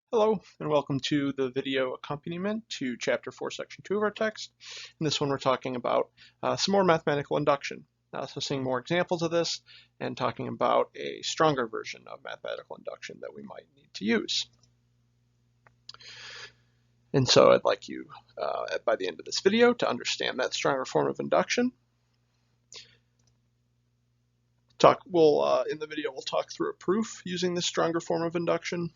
Hello, and welcome to the video accompaniment to Chapter 4, Section 2 of our text. In this one, we're talking about some more mathematical induction. So seeing more examples of this and talking about a stronger version of mathematical induction that we might need to use. And so I'd like you, by the end of this video, to understand that stronger form of induction. In the video, we'll talk through a proof using this stronger form of induction.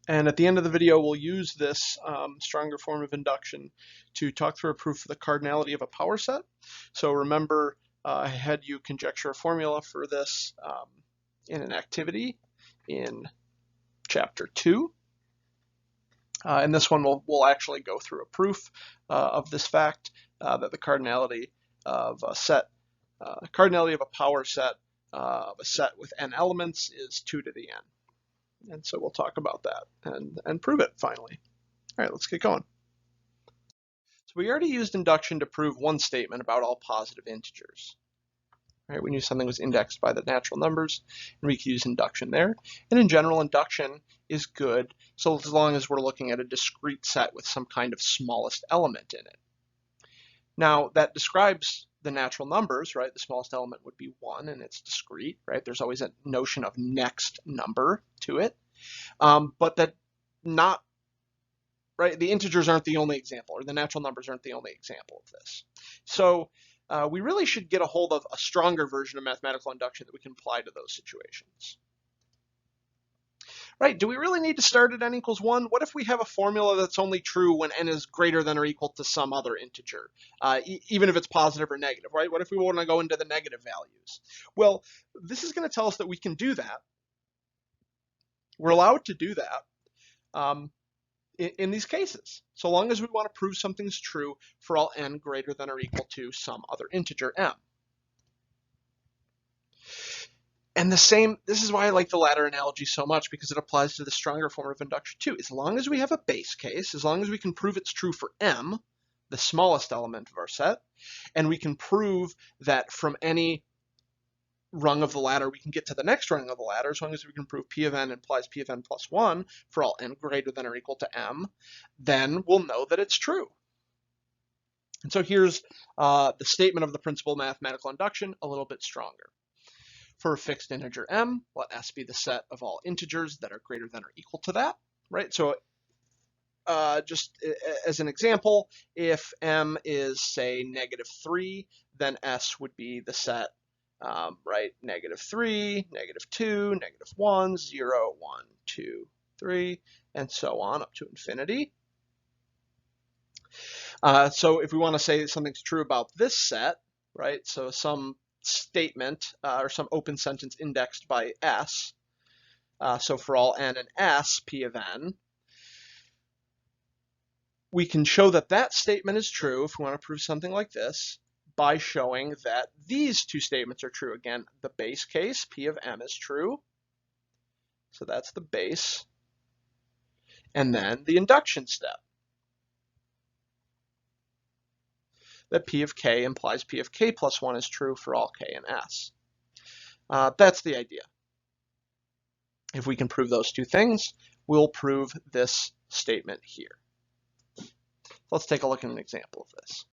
And at the end of the video, we'll use this stronger form of induction to talk through a proof of the cardinality of a power set. So remember, I had you conjecture a formula for this in an activity in Chapter 2. In this one, we'll actually go through a proof of this fact that the cardinality of a power set of a set with n elements is 2 to the n. And so we'll talk about that and prove it finally. All right, let's get going. So we already used induction to prove one statement about all positive integers. All right, we knew something was indexed by the natural numbers, and we could use induction there. And in general, induction is good so as long as we're looking at a discrete set with some kind of smallest element in it. Now, that describes the natural numbers, right? The smallest element would be 1, and it's discrete, right? There's always a notion of next number to it, but that not, right? The integers aren't the only example, or the natural numbers aren't the only example of this. So we really should get a hold of a stronger version of mathematical induction that we can apply to those situations. Right, do we really need to start at n equals 1? What if we have a formula that's only true when n is greater than or equal to some other integer, even if it's positive or negative, right? What if we want to go into the negative values? Well, this is going to tell us that we can do that. We're allowed to do that in these cases, so long as we want to prove something's true for all n greater than or equal to some other integer m. And this is why I like the ladder analogy so much, because it applies to the stronger form of induction too. As long as we have a base case, as long as we can prove it's true for m, the smallest element of our set, and we can prove that from any rung of the ladder we can get to the next rung of the ladder, as long as we can prove p of n implies p of n plus 1 for all n greater than or equal to m, then we'll know that it's true. And so here's the statement of the principle of mathematical induction a little bit stronger. For a fixed integer m, let S be the set of all integers that are greater than or equal to that, right? So just as an example, if m is, say, -3, then S would be the set, right, -3, -2, -1, 0, 1, 2, 3, and so on up to infinity. So if we want to say something's true about this set, right, so some statement or some open sentence indexed by S. So for all n and S, P of n, we can show that that statement is true if we want to prove something like this by showing that these two statements are true. Again, the base case, P of m, is true. So that's the base. And then the induction step, that P of k implies P of k plus 1 is true for all k and S. That's the idea. If we can prove those two things, we'll prove this statement here. Let's take a look at an example of this.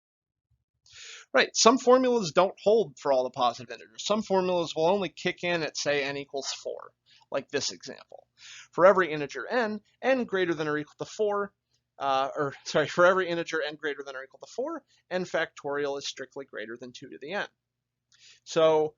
Right, some formulas don't hold for all the positive integers. Some formulas will only kick in at, say, n equals 4, like this example. For every integer n greater than or equal to 4, for every integer n greater than or equal to 4, n factorial is strictly greater than 2 to the n. So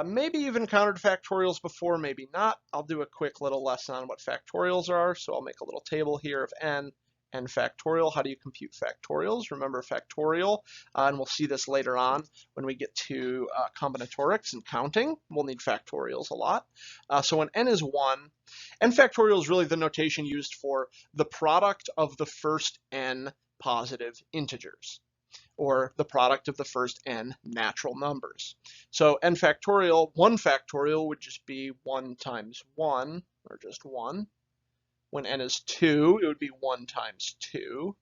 maybe you've encountered factorials before, maybe not. I'll do a quick little lesson on what factorials are. So I'll make a little table here of n factorial. How do you compute factorials? Remember factorial, and we'll see this later on when we get to combinatorics and counting. We'll need factorials a lot. So when n is 1, n factorial is really the notation used for the product of the first n positive integers, or the product of the first n natural numbers. So n factorial, 1 factorial would just be 1 times 1, or just 1. When n is 2, it would be 1 times 2,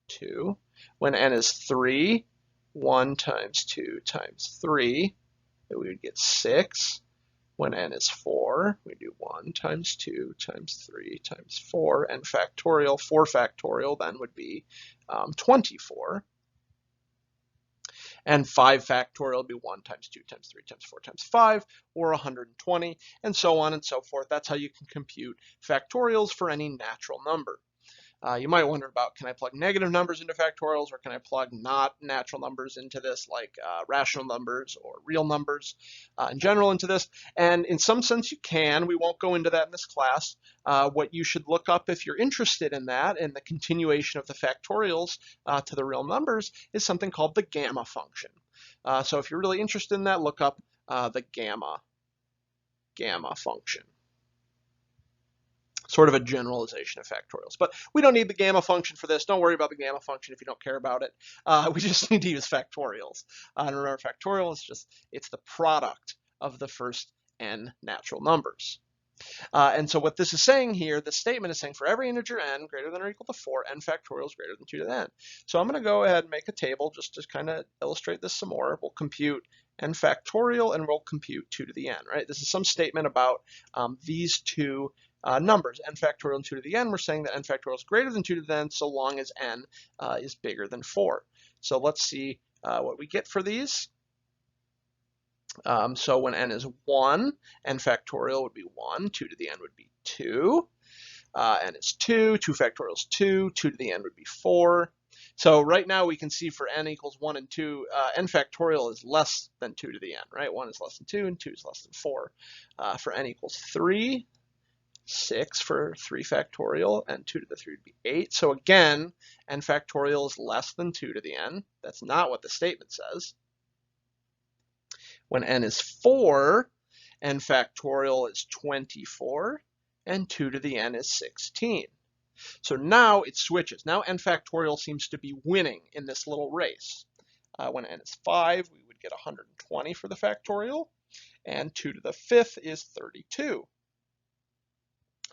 2. When n is 3, 1 times 2 times 3, we would get 6. When n is 4, we do 1 times 2 times 3 times 4, n factorial. 4 factorial then would be 24. And 5 factorial would be 1 times 2 times 3 times 4 times 5, or 120, and so on and so forth. That's how you can compute factorials for any natural number. You might wonder about, can I plug negative numbers into factorials, or can I plug not natural numbers into this, like rational numbers or real numbers in general into this? And in some sense you can. We won't go into that in this class. What you should look up if you're interested in that, and the continuation of the factorials to the real numbers, is something called the gamma function. So if you're really interested in that, look up the gamma function. Sort of a generalization of factorials. But we don't need the gamma function for this. Don't worry about the gamma function if you don't care about it. We just need to use factorials. And remember, factorial is it's the product of the first n natural numbers. And so what this is saying here, this statement is saying for every integer n greater than or equal to 4, n factorial is greater than 2 to the n. So I'm going to go ahead and make a table just to kind of illustrate this some more. We'll compute n factorial and we'll compute 2 to the n, right? This is some statement about these two numbers, n factorial and 2 to the n. We're saying that n factorial is greater than 2 to the n so long as n is bigger than 4. So let's see what we get for these. So when n is 1, n factorial would be 1, 2 to the n would be 2. N is 2, 2 factorial is 2, 2 to the n would be 4. So right now we can see for n equals 1 and 2, n factorial is less than 2 to the n, right? 1 is less than 2 and 2 is less than 4. For n equals 3, 6 for 3 factorial, and 2 to the 3 would be 8. So again, n factorial is less than 2 to the n. That's not what the statement says. When n is 4, n factorial is 24, and 2 to the n is 16. So now it switches. Now n factorial seems to be winning in this little race. When n is 5, we would get 120 for the factorial, and 2 to the 5th is 32.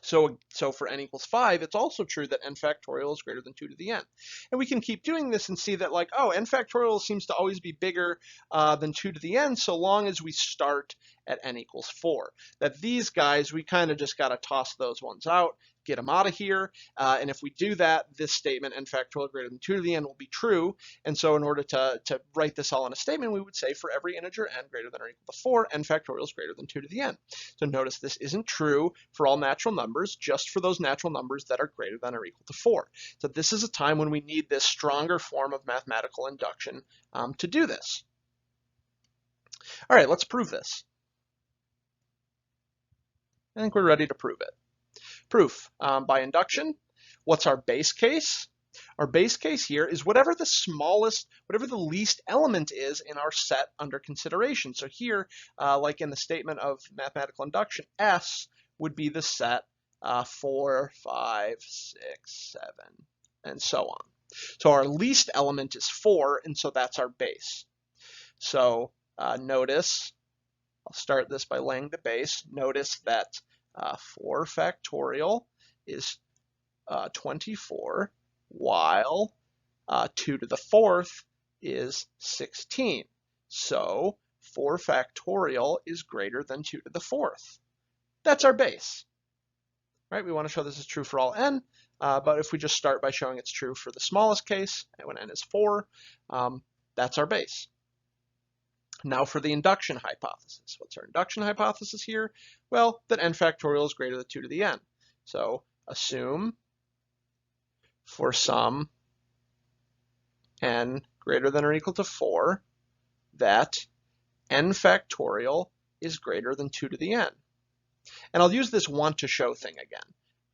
So for n equals 5, it's also true that n factorial is greater than 2 to the n. And we can keep doing this and see that, like, oh, n factorial seems to always be bigger than 2 to the n so long as we start at n equals 4. That these guys, we kind of just got to toss those ones out, get them out of here. And if we do that, this statement, n factorial greater than 2 to the n, will be true. And so in order to write this all in a statement, we would say for every integer n greater than or equal to 4, n factorial is greater than 2 to the n. So notice this isn't true for all natural numbers, just for those natural numbers that are greater than or equal to 4. So this is a time when we need this stronger form of mathematical induction to do this. All right, let's prove this. I think we're ready to prove it. Proof by induction. What's our base case? Our base case here is whatever the least element is in our set under consideration. So here, like in the statement of mathematical induction, S would be the set 4, 5, 6, 7, and so on. So our least element is 4, and so that's our base. So notice, I'll start this by laying the base. Notice that 4 factorial is 24, while 2 to the 4th is 16. So 4 factorial is greater than 2 to the 4th. That's our base. Right? We want to show this is true for all n, but if we just start by showing it's true for the smallest case, when n is 4, that's our base. Now for the induction hypothesis. What's our induction hypothesis here? Well, that n factorial is greater than 2 to the n. So assume for some n greater than or equal to 4 that n factorial is greater than 2 to the n. And I'll use this want to show thing again.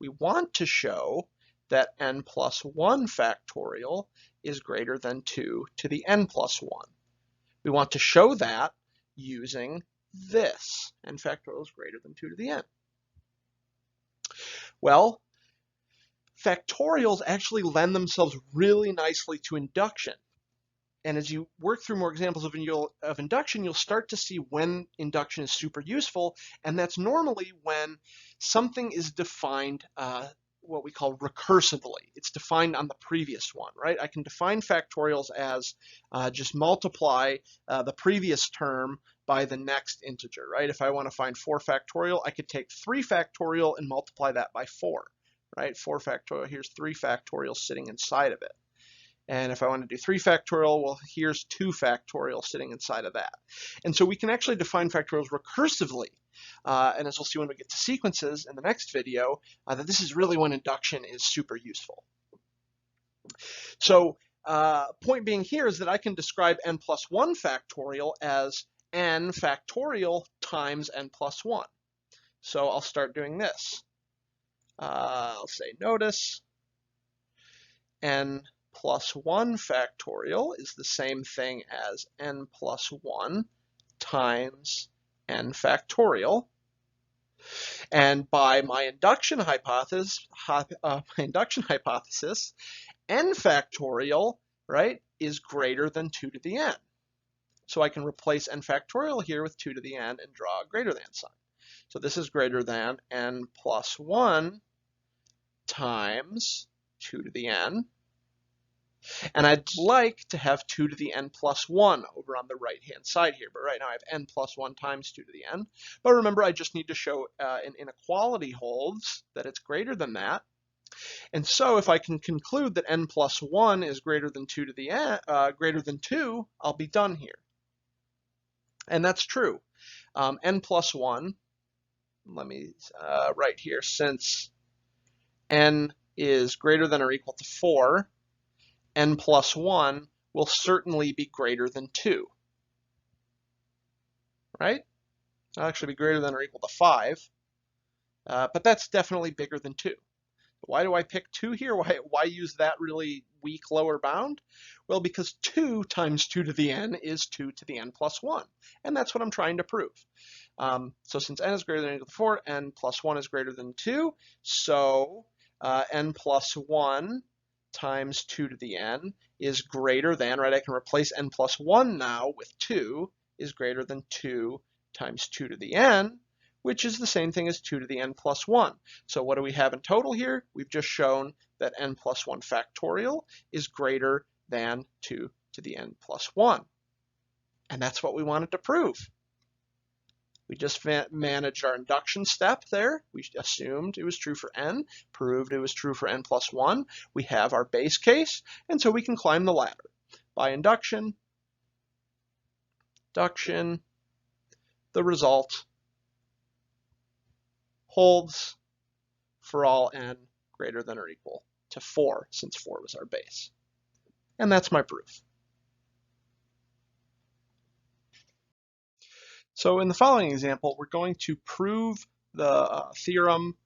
We want to show that n plus 1 factorial is greater than 2 to the n plus 1. We want to show that using this. N factorial is greater than 2 to the n. Well, factorials actually lend themselves really nicely to induction. And as you work through more examples of induction, you'll start to see when induction is super useful. And that's normally when something is defined what we call recursively. It's defined on the previous one, right? I can define factorials as just multiply the previous term by the next integer, right? If I want to find 4 factorial, I could take 3 factorial and multiply that by 4, right? 4 factorial, here's 3 factorial sitting inside of it. And if I want to do 3 factorial, well, here's 2 factorial sitting inside of that. And so we can actually define factorials recursively. And as we'll see when we get to sequences in the next video, that this is really when induction is super useful. So point being here is that I can describe n plus 1 factorial as n factorial times n plus 1. So I'll start doing this. I'll say notice n plus 1 factorial is the same thing as n plus 1 times n factorial. And by my induction hypothesis, n factorial, right, is greater than 2 to the n. So I can replace n factorial here with 2 to the n and draw a greater than sign. So this is greater than n plus 1 times 2 to the n. And I'd like to have 2 to the n plus 1 over on the right-hand side here. But right now I have n plus 1 times 2 to the n. But remember, I just need to show an inequality holds that it's greater than that. And so if I can conclude that n plus 1 is greater than 2 to the n, greater than 2, I'll be done here. And that's true. N plus 1, let me write here, since n is greater than or equal to 4, n plus 1 will certainly be greater than 2, right? It'll actually be greater than or equal to 5, but that's definitely bigger than 2. Why do I pick 2 here? Why use that really weak lower bound? Well, because 2 times 2 to the n is 2 to the n plus 1, and that's what I'm trying to prove. So since n is greater than or equal to 4, n plus 1 is greater than 2, so n plus 1 times 2 to the n is greater than, right? I can replace n plus 1 now with 2 is greater than 2 times 2 to the n, which is the same thing as 2 to the n plus 1. So what do we have in total here? We've just shown that n plus 1 factorial is greater than 2 to the n plus 1. And that's what we wanted to prove. We just managed our induction step there. We assumed it was true for n, proved it was true for n plus 1. We have our base case, and so we can climb the ladder. By induction, the result holds for all n greater than or equal to 4, since 4 was our base. And that's my proof. So in the following example, we're going to prove the theorem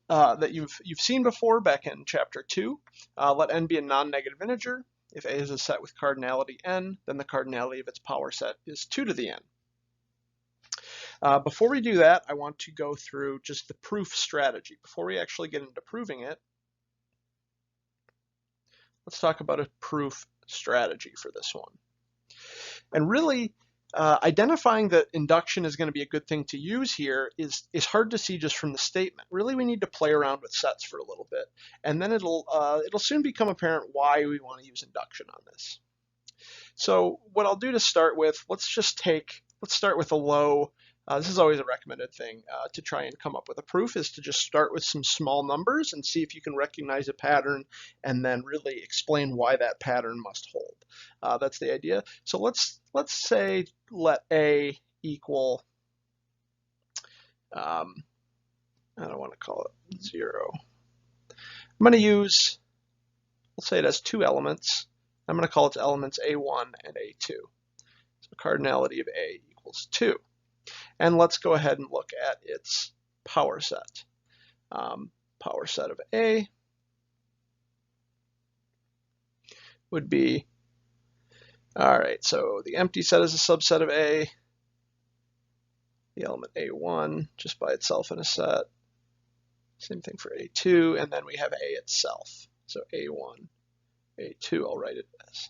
that you've seen before back in chapter 2. Let n be a non-negative integer. If a is a set with cardinality n, then the cardinality of its power set is 2 to the n. Before we do that, I want to go through just the proof strategy. Before we actually get into proving it, let's talk about a proof strategy for this one. And really, identifying that induction is going to be a good thing to use here is hard to see just from the statement. Really, we need to play around with sets for a little bit, and then it'll soon become apparent why we want to use induction on this. So what I'll do to start with, let's start with a low. This is always a recommended thing to try and come up with a proof, is to just start with some small numbers and see if you can recognize a pattern and then really explain why that pattern must hold. That's the idea. So let's say let a equal, I don't want to call it 0. I'm going to use, let's say it has 2 elements. I'm going to call its elements a1 and a2. So cardinality of a equals 2. And let's go ahead and look at its power set. Power set of A would be, all right, so the empty set is a subset of A, the element A1 just by itself in a set, same thing for A2, and then we have A itself, so A1, A2, I'll write it as.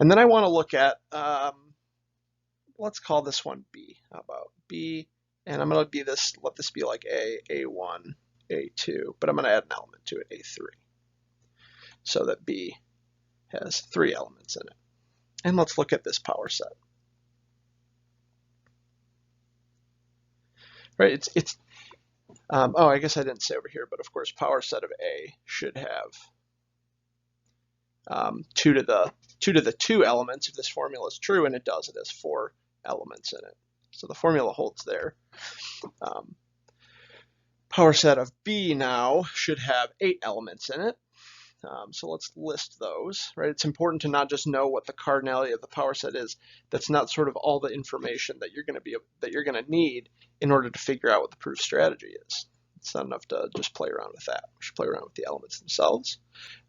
And then I want to look at, let's call this one B. How about B? And I'm going to let this be like A1, A2, but I'm going to add an element to it, A3, so that B has 3 elements in it. And let's look at this power set. Right, oh, I guess I didn't say over here, but of course power set of A should have 2 to the 2 elements if this formula is true, and it does. It has 4 elements in it. So the formula holds there. Power set of B now should have 8 elements in it. So let's list those, right? It's important to not just know what the cardinality of the power set is. That's not sort of all the information that you're going to need in order to figure out what the proof strategy is. It's not enough to just play around with that. We should play around with the elements themselves.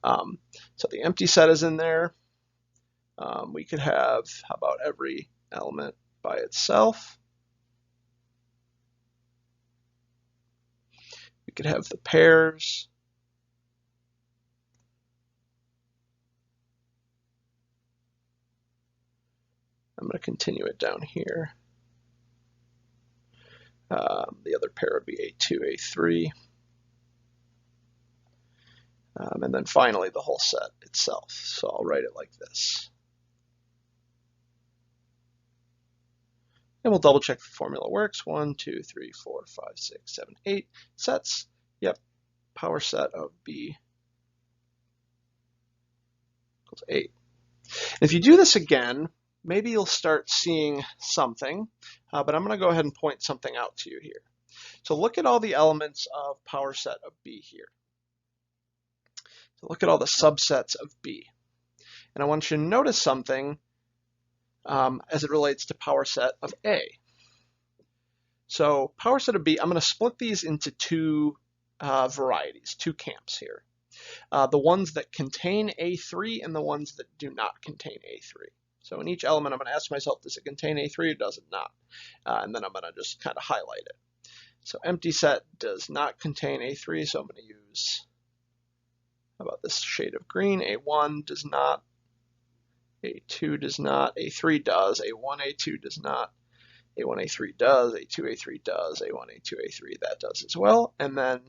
So the empty set is in there. We could have, how about every element by itself? We could have the pairs. I'm going to continue it down here. The other pair would be A2, A3. And then finally the whole set itself. So I'll write it like this. And we'll double check the formula works. 1, 2, 3, 4, 5, 6, 7, 8 sets. Yep, power set of B equals 8. If you do this again, maybe you'll start seeing something, but I'm going to go ahead and point something out to you here. So look at all the elements of power set of B here. So look at all the subsets of B. And I want you to notice something as it relates to power set of A. So power set of B, I'm going to split these into 2 varieties, 2 camps here. The ones that contain A3 and the ones that do not contain A3. So in each element, I'm going to ask myself, does it contain A3 or does it not? And then I'm going to just kind of highlight it. So empty set does not contain A3, so I'm going to use, how about this shade of green? A1 does not, A2 does not, A3 does, A1, A2 does not, A1, A3 does, A2, A3 does, A1, A2, A3, that does as well. And then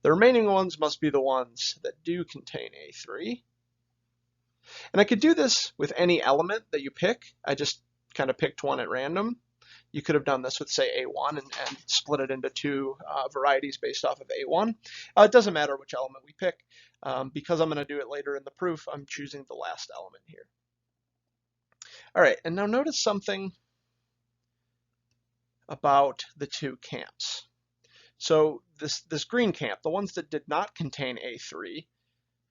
the remaining ones must be the ones that do contain A3. And I could do this with any element that you pick. I just kind of picked one at random. You could have done this with, say, A1 and split it into 2 varieties based off of A1. It doesn't matter which element we pick. Because I'm going to do it later in the proof, I'm choosing the last element here. All right, and now notice something about the 2 camps. So this green camp, the ones that did not contain A3,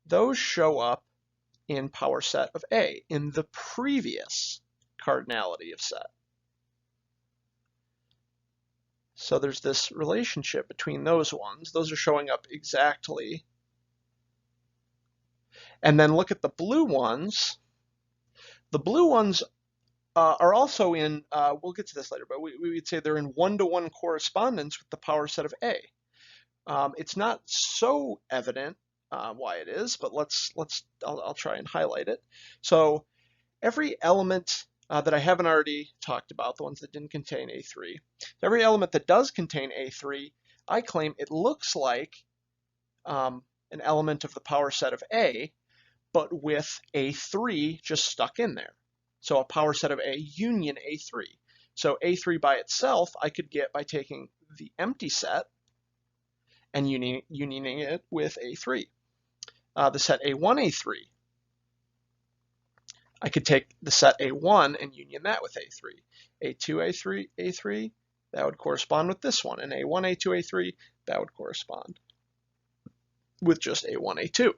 those show up in power set of A, in the previous cardinality of set. So there's this relationship between those ones. Those are showing up exactly. And then look at the blue ones. The blue ones are also in, we'll get to this later, but we would say they're in 1-to-1 correspondence with the power set of A. It's not so evident why it is, but I'll try and highlight it. So every element that I haven't already talked about, the ones that didn't contain A3, every element that does contain A3, I claim it looks like an element of the power set of A, but with A3 just stuck in there. So a power set of A union A3. So A3 by itself I could get by taking the empty set and unioning it with A3. The set A1, A3, I could take the set A1 and union that with A3. A2, A3, A3, that would correspond with this one. And A1, A2, A3, that would correspond with just A1, A2.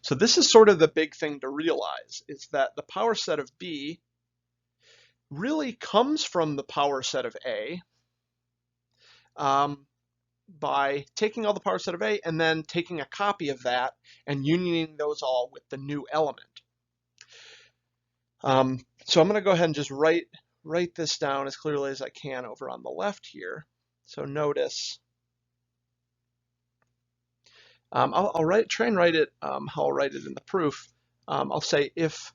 So this is sort of the big thing to realize, is that the power set of B really comes from the power set of A by taking all the power set of A and then taking a copy of that and unioning those all with the new element. So I'm going to go ahead and just write this down as clearly as I can over on the left here. So notice, I'll try and write it how I'll write it in the proof. I'll say if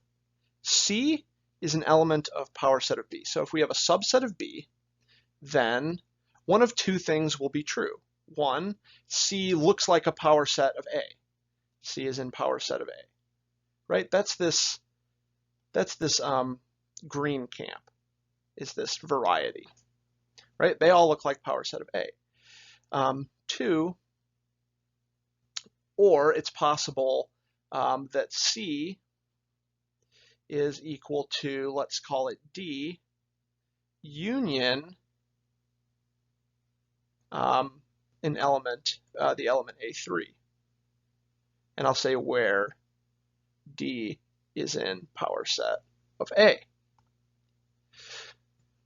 C is an element of power set of B. So if we have a subset of B, then one of two things will be true. One, C looks like a power set of A. C is in power set of A, right? That's this green camp, is this variety, right? They all look like power set of A. Two, or it's possible that C is equal to, let's call it D, union an element, the element A3. And I'll say where D is in power set of A.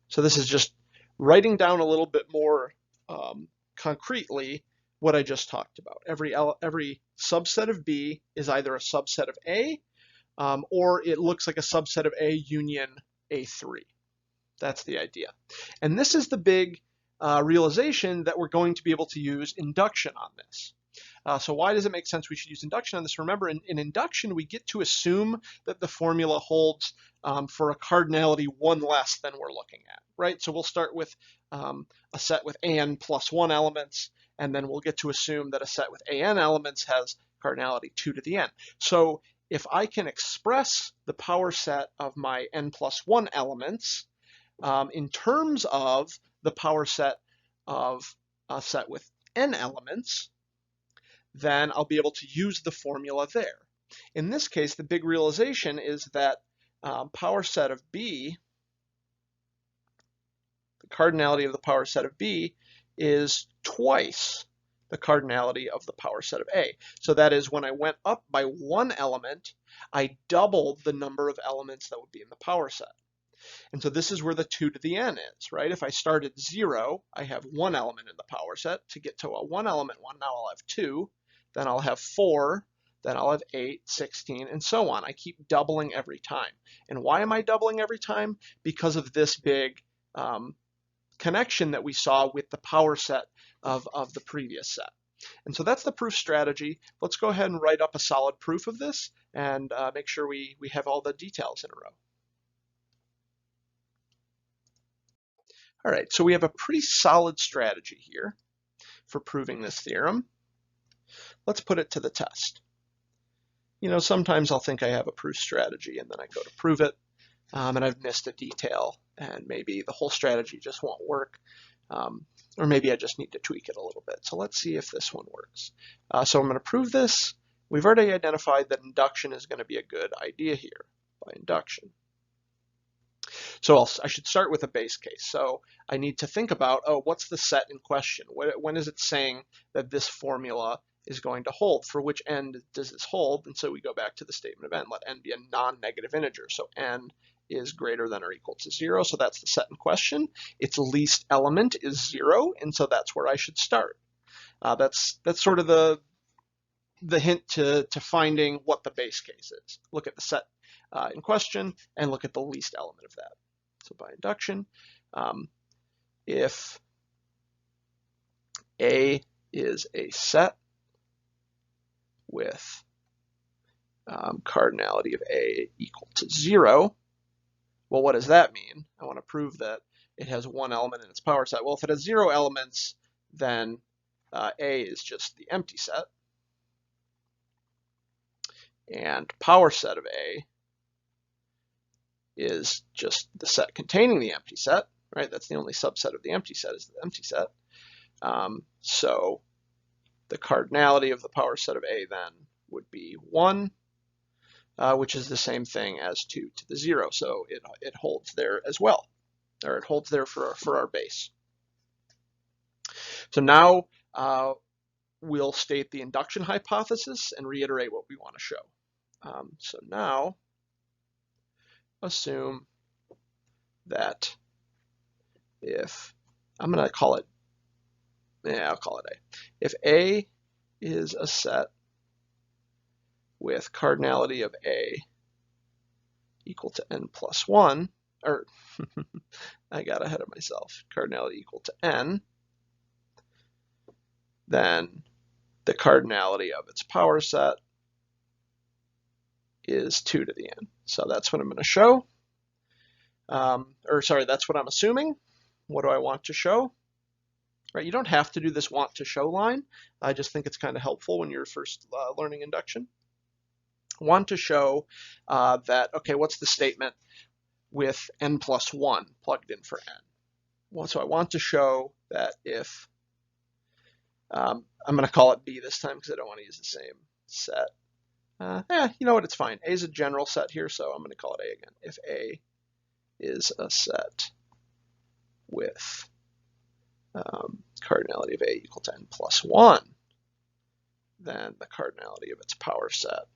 So this is just writing down a little bit more concretely what I just talked about. Every subset of B is either a subset of A, or it looks like a subset of A union A3. That's the idea. And this is the big realization that we're going to be able to use induction on this. So why does it make sense we should use induction on this? Remember, in induction, we get to assume that the formula holds for a cardinality one less than we're looking at, right? So we'll start with a set with an plus 1 elements, and then we'll get to assume that a set with an elements has cardinality 2 to the n. So if I can express the power set of my n plus 1 elements in terms of the power set of a set with n elements, then I'll be able to use the formula there. In this case, the big realization is that power set of B, the cardinality of the power set of B, is twice the cardinality of the power set of A. So that is, when I went up by 1 element, I doubled the number of elements that would be in the power set. And so this is where the 2 to the n is, right? If I start at 0, I have 1 element in the power set. To get to a 1 element one, now I'll have 2, then I'll have 4, then I'll have 8, 16, and so on. I keep doubling every time. And why am I doubling every time? Because of this big connection that we saw with the power set of the previous set. And so that's the proof strategy. Let's go ahead and write up a solid proof of this and make sure we have all the details in a row. All right, so we have a pretty solid strategy here for proving this theorem. Let's put it to the test. You know, sometimes I'll think I have a proof strategy and then I go to prove it, and I've missed a detail, and maybe the whole strategy just won't work, or maybe I just need to tweak it a little bit. So let's see if this one works. So I'm going to prove this. We've already identified that induction is going to be a good idea here by induction. So I should start with a base case. So I need to think about, oh, what's the set in question? When is it saying that this formula is going to hold? For which n does this hold? And so we go back to the statement of n. Let n be a non-negative integer. So n is greater than or equal to 0. So that's the set in question. Its least element is 0. And so that's where I should start. That's sort of the hint to finding what the base case is. Look at the set in question and look at the least element of that. So by induction, if A is a set with cardinality of A equal to 0, well, what does that mean? I want to prove that it has 1 element in its power set. Well, if it has 0 elements, then A is just the empty set. And power set of A is just the set containing the empty set, right? That's the only subset of the empty set, is the empty set. So the cardinality of the power set of A then would be 1, which is the same thing as 2 to the 0. So it holds there as well, or it holds there for our base. So now we'll state the induction hypothesis and reiterate what we want to show. So now assume that if, I'm going to call it, I'll call it A. If A is a set with cardinality of A equal to n plus 1, or I got ahead of myself, cardinality equal to n, then the cardinality of its power set is 2 to the n. So that's what I'm going to show. That's what I'm assuming. What do I want to show? right? You don't have to do this want to show line. I just think it's kind of helpful when you're first learning induction. Want to show that, okay, what's the statement with n plus 1 plugged in for n? Well, so I want to show that if, I'm going to call it B this time because I don't want to use the same set. You know what, it's fine. A is a general set here, so I'm going to call it A again. If A is a set with cardinality of A equal to n plus 1, then the cardinality of its power set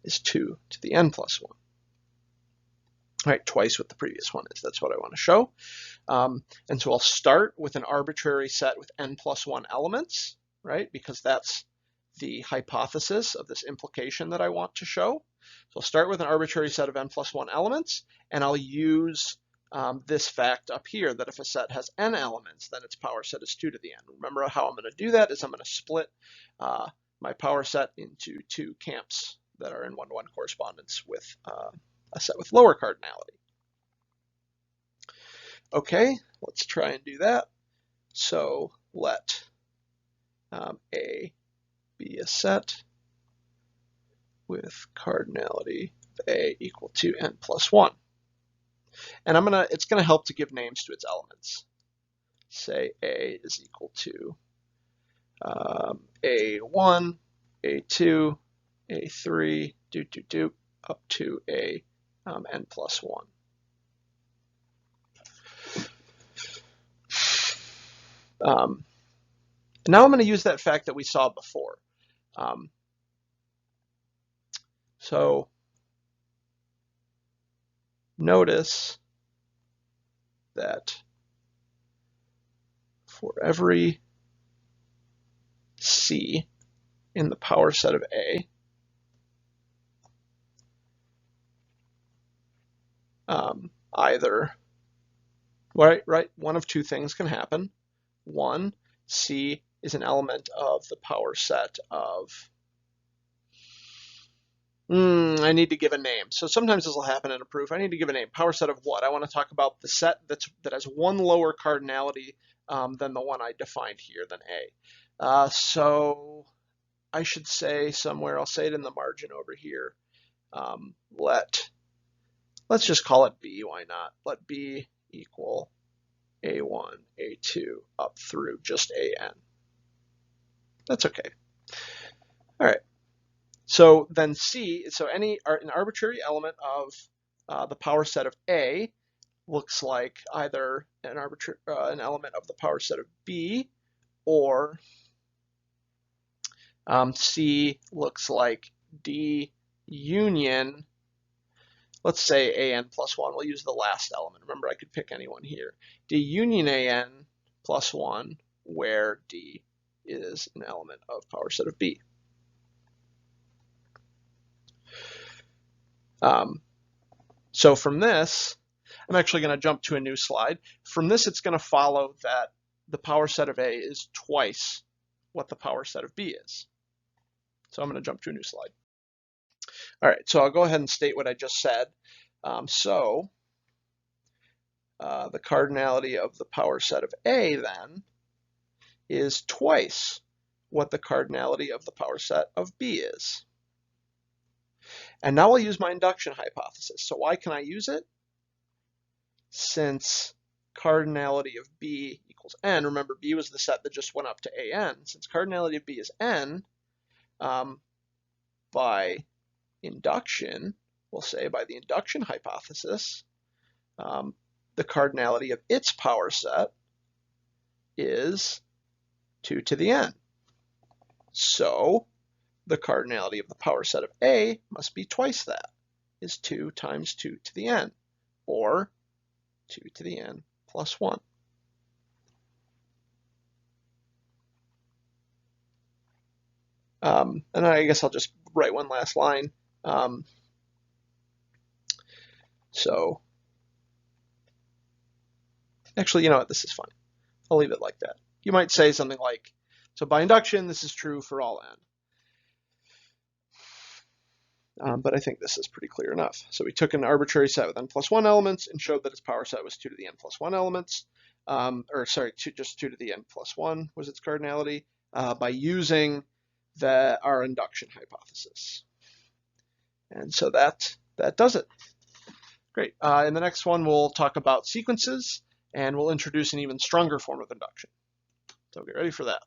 is 2 to the n plus 1. All right, twice what the previous one is. That's what I want to show. And so I'll start with an arbitrary set with n plus 1 elements, right? Because that's the hypothesis of this implication that I want to show. So I'll start with an arbitrary set of n plus 1 elements, and I'll use this fact up here that if a set has n elements, then its power set is 2 to the n. Remember how I'm going to do that is I'm going to split my power set into two camps that are in one-to-one correspondence with a set with lower cardinality. Okay, let's try and do that. So let A be a set with cardinality of A equal to n plus 1. And it's gonna help to give names to its elements. Say A is equal to A1, A2, A3, up to A n plus 1. Now I'm going to use that fact that we saw before. So notice that for every C in the power set of A, either, right, one of two things can happen. One, C is an element of the power set of, I need to give a name. So sometimes this will happen in a proof. I need to give a name. Power set of what? I want to talk about the set that has one lower cardinality than the one I defined here, than A. So I should say somewhere, I'll say it in the margin over here, let's just call it B, why not? Let B equal A1, A2, up through just AN. That's okay. All right. So then C, so an arbitrary element of the power set of A looks like either an element of the power set of B, or C looks like D union, let's say AN plus 1. We'll use the last element. Remember, I could pick anyone here. D union AN plus 1, where D is an element of power set of B. So from this, I'm actually going to jump to a new slide. From this, it's going to follow that the power set of A is twice what the power set of B is. So I'm going to jump to a new slide. All right, so I'll go ahead and state what I just said. The cardinality of the power set of A then is twice what the cardinality of the power set of B is. And now I'll use my induction hypothesis. So why can I use it? Since cardinality of B equals n, remember B was the set that just went up to AN. Since cardinality of B is n, by induction, we'll say by the induction hypothesis, the cardinality of its power set is 2 to the n. So the cardinality of the power set of A must be twice that, is 2 times 2 to the n, or 2 to the n plus 1. And I guess I'll just write one last line. So actually, you know what, this is fine. I'll leave it like that. You might say something like, so by induction, this is true for all n. but I think this is pretty clear enough. So we took an arbitrary set with n plus 1 elements and showed that its power set was 2 to the n plus 1 elements, just 2 to the n plus 1 was its cardinality, by using our induction hypothesis. And so that does it. Great. In the next one, we'll talk about sequences, and we'll introduce an even stronger form of induction. So get ready for that.